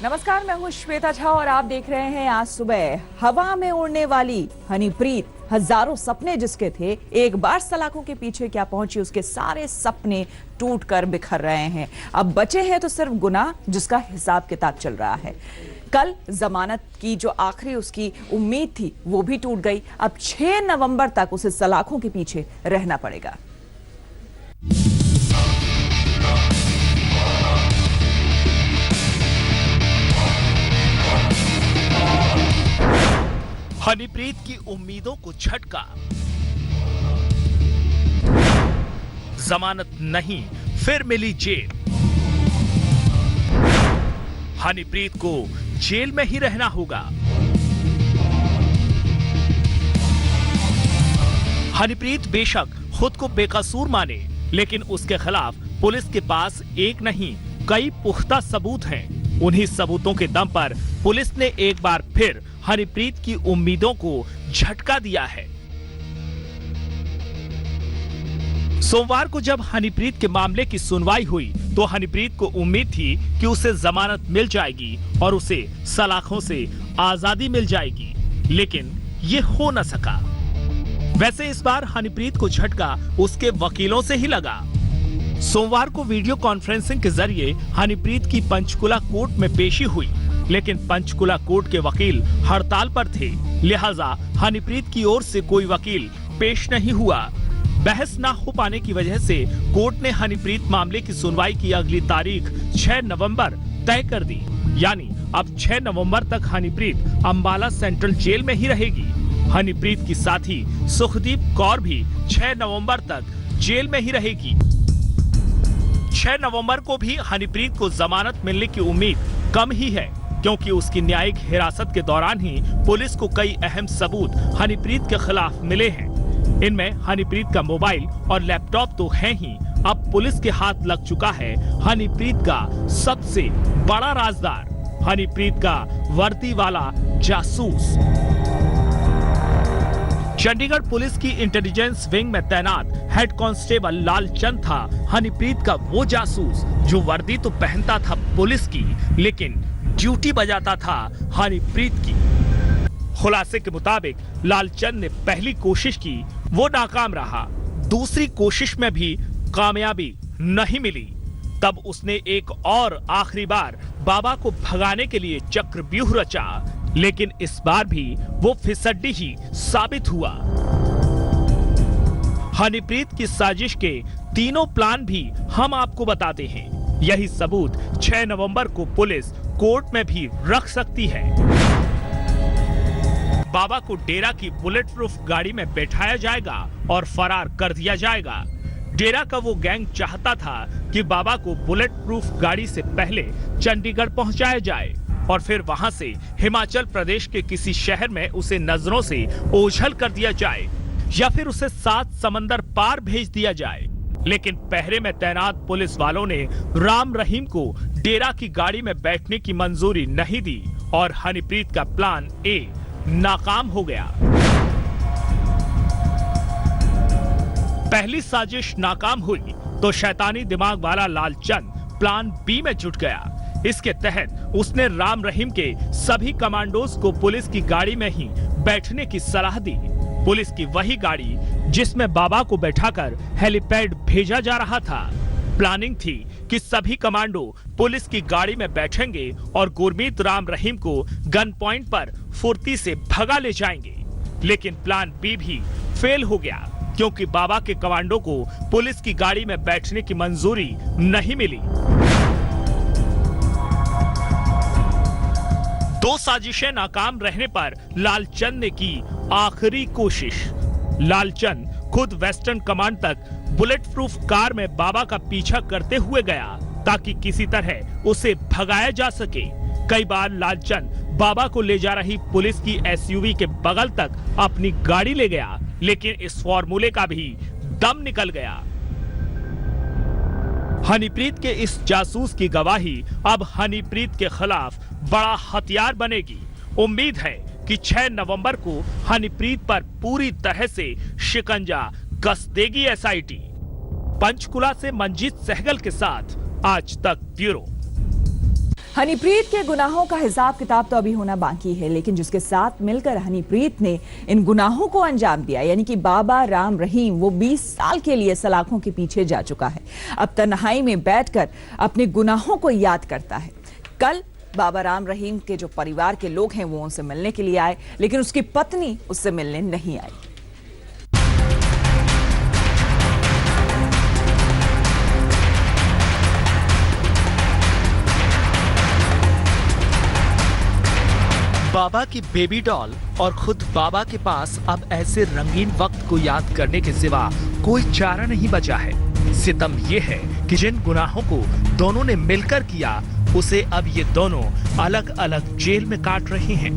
नमस्कार, मैं हूं श्वेता झा और आप देख रहे हैं आज सुबह। हवा में उड़ने वाली हनीप्रीत, हजारों सपने जिसके थे, एक बार सलाखों के पीछे क्या पहुंची, उसके सारे सपने टूटकर बिखर रहे हैं। अब बचे हैं तो सिर्फ गुनाह, जिसका हिसाब किताब चल रहा है। कल जमानत की जो आखिरी उसकी उम्मीद थी वो भी टूट गई। अब 6 नवंबर तक उसे सलाखों के पीछे रहना पड़ेगा। हनीप्रीत की उम्मीदों को झटका। जमानत नहीं, फिर मिली जेल। हनीप्रीत को जेल में ही रहना होगा। हनीप्रीत बेशक खुद को बेकसूर माने, लेकिन उसके खिलाफ पुलिस के पास एक नहीं कई पुख्ता सबूत हैं। उन्हीं सबूतों के दम पर पुलिस ने एक बार फिर हनीप्रीत की उम्मीदों को झटका दिया है। सोमवार को जब हनीप्रीत के मामले की सुनवाई हुई तो हनीप्रीत को उम्मीद थी कि उसे जमानत मिल जाएगी और उसे सलाखों से आजादी मिल जाएगी, लेकिन ये हो न सका। वैसे इस बार हनीप्रीत को झटका उसके वकीलों से ही लगा। सोमवार को वीडियो कॉन्फ्रेंसिंग के जरिए हनीप्रीत की पंचकुला कोर्ट में पेशी हुई, लेकिन पंचकुला कोर्ट के वकील हड़ताल पर थे, लिहाजा हनीप्रीत की ओर से कोई वकील पेश नहीं हुआ। बहस न हो पाने की वजह से कोर्ट ने हनीप्रीत मामले की सुनवाई की अगली तारीख 6 नवंबर तय कर दी। यानी अब 6 नवंबर तक हनीप्रीत अंबाला सेंट्रल जेल में ही रहेगी। हनीप्रीत की साथी सुखदीप कौर भी 6 नवंबर तक जेल में ही रहेगी। 6 नवंबर को भी हनीप्रीत को जमानत मिलने की उम्मीद कम ही है, क्योंकि उसकी न्यायिक हिरासत के दौरान ही पुलिस को कई अहम सबूत हनीप्रीत के खिलाफ मिले हैं। इनमें हनीप्रीत का मोबाइल और लैपटॉप तो है ही, अब पुलिस के हाथ लग चुका है हनीप्रीत का सबसे बड़ा राजदार, हनीप्रीत का वर्दी वाला जासूस। चंडीगढ़ पुलिस की इंटेलिजेंस विंग में तैनात हेड कांस्टेबल लालचंद था हनीप्रीत का वो जासूस जो वर्दी तो पहनता था पुलिस की, लेकिन ड्यूटी बजाता था हनीप्रीत की। खुलासे के मुताबिक लालचंद ने पहली कोशिश की, वो नाकाम रहा। दूसरी कोशिश में भी कामयाबी नहीं मिली। तब उसने एक और आखिरी बार बाबा को भगाने के लिए चक्रव्यूह रचा, लेकिन इस बार भी वो फिसड्डी ही साबित हुआ। हनीप्रीत की साजिश के तीनों प्लान भी हम आपको बताते हैं। यही सबूत 6 नवंबर को पुलिस कोर्ट में भी रख सकती है। बाबा को डेरा की बुलेट प्रूफ गाड़ी में बैठाया जाएगा और फरार कर दिया जाएगा। डेरा का वो गैंग चाहता था कि बाबा को बुलेट प्रूफ गाड़ी से पहले चंडीगढ़ पहुंचाया जाए और फिर वहां से हिमाचल प्रदेश के किसी शहर में उसे नजरों से ओझल कर दिया जाए या फिर उसे 7 समंदर पार भेज दिया जाए। लेकिन पहरे में तैनात पुलिस वालों ने राम रहीम को डेरा की गाड़ी में बैठने की मंजूरी नहीं दी और हनीप्रीत का प्लान ए नाकाम हो गया। पहली साजिश नाकाम हुई तो शैतानी दिमाग वाला लालचंद प्लान बी में जुट गया। इसके तहत उसने राम रहीम के सभी कमांडोज को पुलिस की गाड़ी में ही बैठने की सलाह दी। पुलिस की वही गाड़ी जिसमें बाबा को बैठाकर हेलीपैड भेजा जा रहा था। प्लानिंग थी कि सभी कमांडो पुलिस की गाड़ी में बैठेंगे और गुरमीत राम रहीम को गन पॉइंट पर फुर्ती से भगा ले जाएंगे। लेकिन प्लान बी भी फेल हो गया, क्योंकि बाबा के कमांडो को पुलिस की गाड़ी में बैठने की मंजूरी नहीं मिली। 2 साजिशें नाकाम रहने पर लालचंद ने की आखिरी कोशिश। लालचंद खुद वेस्टर्न कमांड तक बुलेट प्रूफ कार में बाबा का पीछा करते हुए गया ताकि किसी तरह उसे भगाया जा सके। कई बार लालचंद बाबा को ले जा रही पुलिस की एसयूवी के बगल तक अपनी गाड़ी ले गया, लेकिन इस फॉर्मूले का भी दम निकल गया। हनीप्रीत के इस जासूस की गवाही अब हनीप्रीत के खिलाफ बड़ा हथियार बनेगी। उम्मीद है कि 6 नवंबर को हनीप्रीत पर पूरी तरह से शिकंजा कस देगी एसआईटी। पंचकुला से मंजीत सहगल के साथ आज तक ब्यूरो। हनीप्रीत के गुनाहों का हिसाब किताब तो अभी होना बाकी है, लेकिन जिसके साथ मिलकर हनीप्रीत ने इन गुनाहों को अंजाम दिया, यानी कि बाबा राम रहीम, वो 20 साल के लिए सलाखों के पीछे जा चुका है। अब तन्हाई में बैठकर अपने गुनाहों को याद करता है। कल बाबा राम रहीम के जो परिवार के लोग हैं वो उनसे मिलने के लिए आए, लेकिन उसकी पत्नी उससे मिलने नहीं आई। बाबा की बेबी डॉल और खुद बाबा के पास अब ऐसे रंगीन वक्त को याद करने के सिवा कोई चारा नहीं बचा है। सितम ये है कि जिन गुनाहों को दोनों ने मिलकर किया, उसे अब ये दोनों अलग अलग जेल में काट रहे हैं।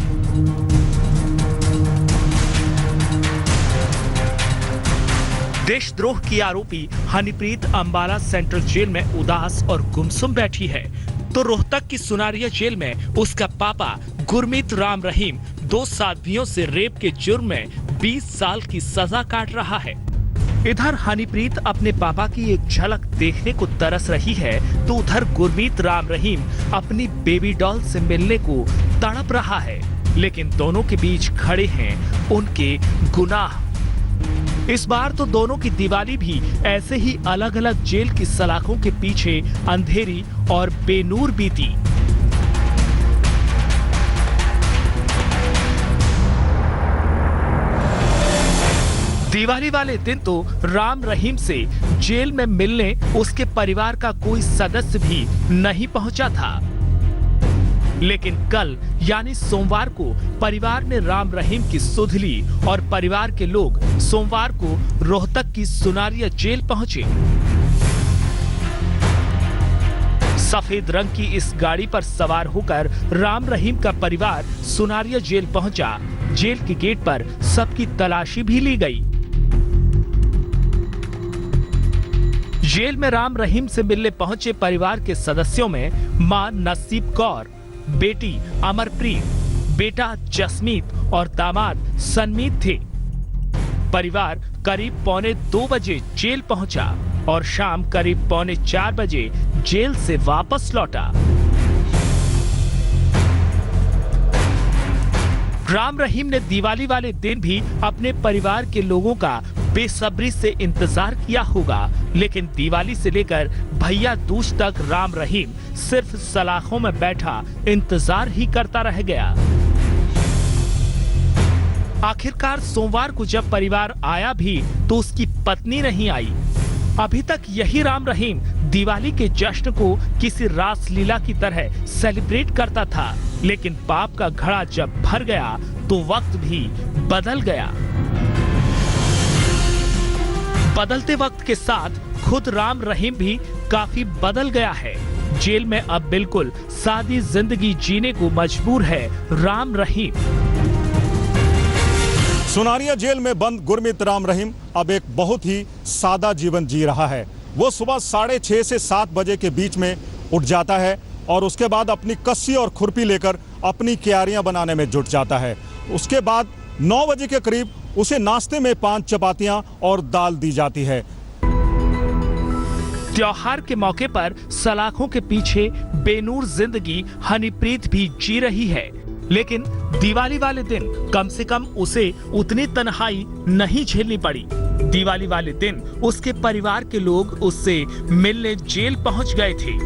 देशद्रोह की आरोपी हनीप्रीत अंबाला सेंट्रल जेल में उदास और गुमसुम बैठी है, तो रोहतक की सुनारिया जेल में उसका पापा गुरमीत राम रहीम 2 साध्वियों से रेप के जुर्म में 20 साल की सजा काट रहा है। इधर हनीप्रीत अपने पापा की एक झलक देखने को तरस रही है, तो उधर गुरमीत राम रहीम अपनी बेबी डॉल से मिलने को तड़प रहा है, लेकिन दोनों के बीच खड़े हैं उनके गुनाह। इस बार तो दोनों की दिवाली भी ऐसे ही अलग अलग जेल की सलाखों के पीछे अंधेरी और बेनूर बीती। दिवाली वाले दिन तो राम रहीम से जेल में मिलने उसके परिवार का कोई सदस्य भी नहीं पहुंचा था, लेकिन कल यानी सोमवार को परिवार ने राम रहीम की सुध ली और परिवार के लोग सोमवार को रोहतक की सुनारिया जेल पहुंचे। सफेद रंग की इस गाड़ी पर सवार होकर राम रहीम का परिवार सुनारिया जेल पहुंचा। जेल के गेट पर सबकी तलाशी भी ली गई। जेल में राम रहीम से मिलने पहुंचे परिवार के सदस्यों में मां नसीब कौर, बेटी अमरप्रीत, बेटा जसमीत और दामाद सनमीत थे। परिवार करीब 1:45 बजे जेल पहुंचा और शाम करीब 3:45 बजे जेल से वापस लौटा। राम रहीम ने दिवाली वाले दिन भी अपने परिवार के लोगों का बेसब्री से इंतजार किया होगा, लेकिन दिवाली से लेकर भैया दूज तक राम रहीम सिर्फ सलाखों में बैठा इंतजार ही करता रह गया। आखिरकार सोमवार को जब परिवार आया भी तो उसकी पत्नी नहीं आई। अभी तक यही राम रहीम दिवाली के जश्न को किसी रासलीला की तरह सेलिब्रेट करता था, लेकिन पाप का घड़ा जब भर गया तो वक्त भी बदल गया। बदलते वक्त के साथ खुद राम रहीम भी काफी बदल गया है। जेल में अब बिल्कुल सादी जिंदगी जीने को मजबूर है राम रहीम। सुनारिया जेल में बंद गुरमीत राम रहीम अब एक बहुत ही सादा जीवन जी रहा है। वो सुबह 6:30 से 7 बजे के बीच में उठ जाता है और उसके बाद अपनी कस्सी और खुरपी लेकर अपनी क्यारियां बनाने में जुट जाता है। उसके बाद 9 बजे के करीब उसे नाश्ते में 5 चपातियां और दाल दी जाती है। त्योहार के मौके पर सलाखों के पीछे बेनूर जिंदगी हनीप्रीत भी जी रही है, लेकिन दिवाली वाले दिन कम से कम उसे उतनी तन्हाई नहीं झेलनी पड़ी। दिवाली वाले दिन उसके परिवार के लोग उससे मिलने जेल पहुंच गए थे।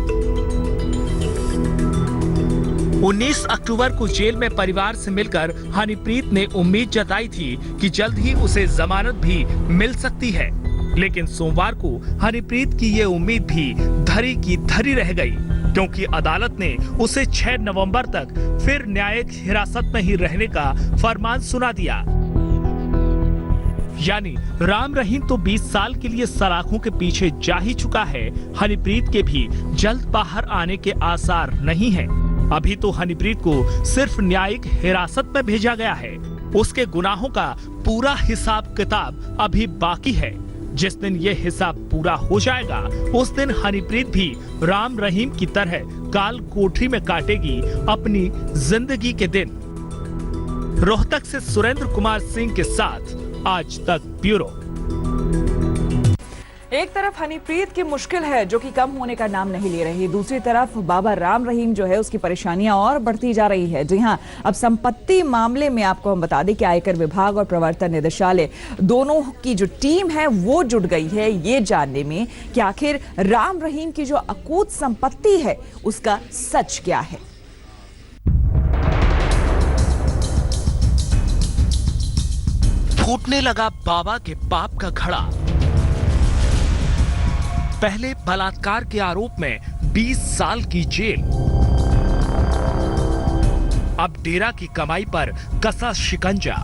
19 अक्टूबर को जेल में परिवार से मिलकर हनीप्रीत ने उम्मीद जताई थी कि जल्द ही उसे जमानत भी मिल सकती है, लेकिन सोमवार को हनीप्रीत की ये उम्मीद भी धरी की धरी रह गई, क्योंकि अदालत ने उसे 6 नवंबर तक फिर न्यायिक हिरासत में ही रहने का फरमान सुना दिया। यानी राम रहीम तो 20 साल के लिए सलाखों के पीछे जा ही चुका है, हनीप्रीत के भी जल्द बाहर आने के आसार नहीं है। अभी तो हनीप्रीत को सिर्फ न्यायिक हिरासत में भेजा गया है। उसके गुनाहों का पूरा हिसाब किताब अभी बाकी है। जिस दिन ये हिसाब पूरा हो जाएगा, उस दिन हनीप्रीत भी राम रहीम की तरह काल कोठरी में काटेगी अपनी जिंदगी के दिन। रोहतक से सुरेंद्र कुमार सिंह के साथ आज तक ब्यूरो। एक तरफ हनीप्रीत की मुश्किल है जो कि कम होने का नाम नहीं ले रही, दूसरी तरफ बाबा राम रहीम जो है उसकी परेशानियां और बढ़ती जा रही है। जी हां, अब संपत्ति मामले में आपको हम बता दें कि आयकर विभाग और प्रवर्तन निदेशालय दोनों की जो टीम है वो जुट गई है ये जानने में कि आखिर राम रहीम की जो अकूत संपत्ति है उसका सच क्या है। फूटने लगा बाबा के पाप का घड़ा। पहले बलात्कार के आरोप में 20 साल की जेल, अब डेरा की कमाई पर कसा शिकंजा।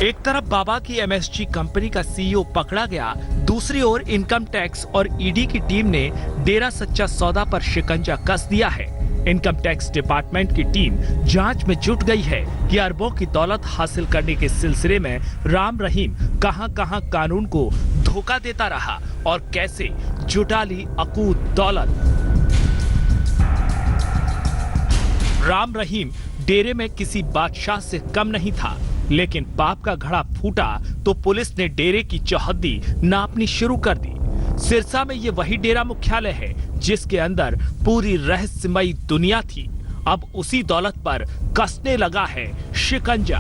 एक तरफ बाबा की एमएसजी कंपनी का सीईओ पकड़ा गया, दूसरी ओर इनकम टैक्स और ईडी की टीम ने डेरा सच्चा सौदा पर शिकंजा कस दिया है। इनकम टैक्स डिपार्टमेंट की टीम जांच में जुट गई है कि अरबों की दौलत हासिल करने के सिलसिले में राम रहीम कहां-कहां कानून को धोखा देता रहा और कैसे जुटा ली अकूत दौलत। राम रहीम डेरे में किसी बादशाह से कम नहीं था, लेकिन पाप का घड़ा फूटा तो पुलिस ने डेरे की चौहद्दी नापनी शुरू कर दी। सिरसा में ये वही डेरा मुख्यालय है जिसके अंदर पूरी रहस्यमयी दुनिया थी। अब उसी दौलत पर कसने लगा है शिकंजा।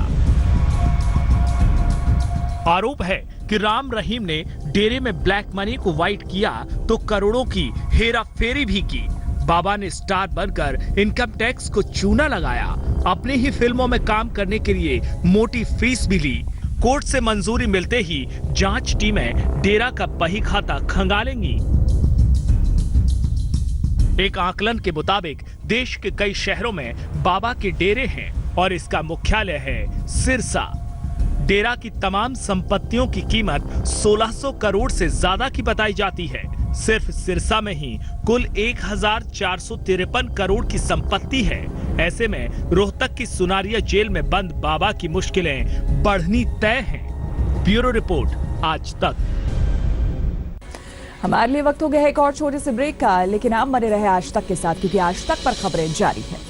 आरोप है कि राम रहीम ने डेरे में ब्लैक मनी को व्हाइट किया तो करोड़ों की हेरा फेरी भी की। बाबा ने स्टार बनकर इनकम टैक्स को चूना लगाया, अपनी ही फिल्मों में काम करने के लिए मोटी फीस भी ली। कोर्ट से मंजूरी मिलते ही जांच टीमें डेरा का बही खाता खंगालेंगी। एक आकलन के मुताबिक देश के कई शहरों में बाबा के डेरे हैं और इसका मुख्यालय है सिरसा। डेरा की तमाम संपत्तियों की कीमत 1600 करोड़ से ज्यादा की बताई जाती है। सिर्फ सिरसा में ही कुल 1453 करोड़ की संपत्ति है। ऐसे में रोहतक की सुनारिया जेल में बंद बाबा की मुश्किलें बढ़नी तय हैं। ब्यूरो रिपोर्ट, आज तक। हमारे लिए वक्त हो गया है एक और छोटे से ब्रेक का, लेकिन आप बने रहे आज तक के साथ क्योंकि आज तक पर खबरें जारी है।